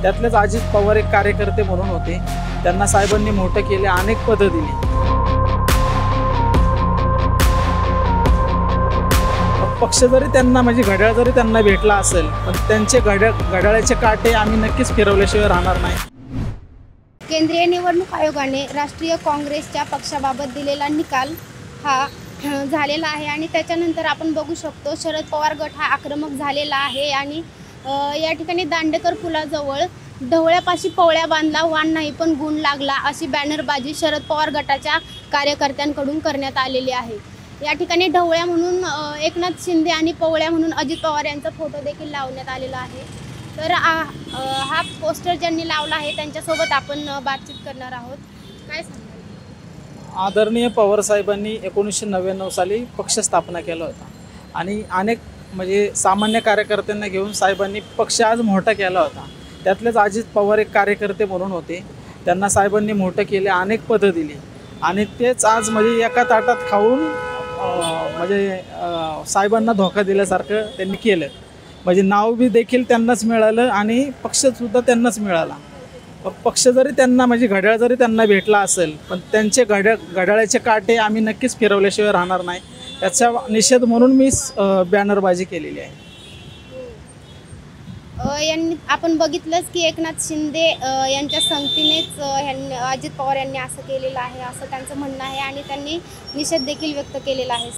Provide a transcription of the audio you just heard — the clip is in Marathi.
त्यातलेच अजित पवार एक कार्यकर्ते म्हणून होते. त्यांना साहेबांनी मोठं केले, अनेक पदं दिली. पक्ष जरी त्यांना म्हणजे घड्याळ जरी त्यांना भेटला असेल, पण त्यांचे घड्याळाचे काटे आम्ही नक्कीच फिरवल्याशिवाय राहणार नाही. केंद्रीय निवडणूक आयोगाने राष्ट्रीय काँग्रेसच्या पक्षाबाबत दिलेला निकाल हा झालेला आहे आणि त्याच्यानंतर आपण बघू शकतो शरद पवार गट हा आक्रमक झालेला आहे आणि या ठिकाणी दांडेकर पुलाजवळ ढवळ्यापाशी पवळ्या बांधला वाण नाही पण गुण लागला अशी बॅनरबाजी शरद पवार गटाच्या कार्यकर्त्यांकडून करण्यात आलेली आहे. या ठिकाणी ढवळ्या म्हणून एकनाथ शिंदे आणि पवळ्या म्हणून अजित पवार यांचा फोटो देखील लावण्यात आलेला आहे. तर हा पोस्टर ज्यांनी लावला आहे त्यांच्यासोबत आपण बातचीत करणार आहोत. काय सांगाल? आदरणीय पवार साहेबांनी 1999 साली पक्ष स्थापना केला होता आणि अनेक म्हणजे सामान्य कार्यकर्त्यांना घेऊन साहेबांनी पक्ष आज मोठा केला होता. त्यातलेच अजित पवार एक कार्यकर्ते म्हणून होते. त्यांना साहेबांनी मोठं केले, अनेक पदं दिली आणि तेच आज म्हणजे एका ताटात खाऊन म्हणजे साहेबांना धोका दिल्यासारखं त्यांनी केलं. म्हणजे नाव बी देखील त्यांनाच मिळालं आणि पक्षसुद्धा त्यांनाच मिळाला. पक्ष जरी त्यांना म्हणजे घड्याळ जरी त्यांना भेटला असेल, पण त्यांचे घड्याळाचे काटे आम्ही नक्कीच फिरवल्याशिवाय राहणार नाही. याचा निषेध म्हणून मी बॅनरबाजी केलेली आहे. यांनी आपण बघितलंच की एकनाथ शिंदे यांच्या संगतीनेच अजित पवार यांनी असं केलेलं आहे असं त्यांचं म्हणणं आहे आणि त्यांनी निषेध देखील व्यक्त केलेला आहे.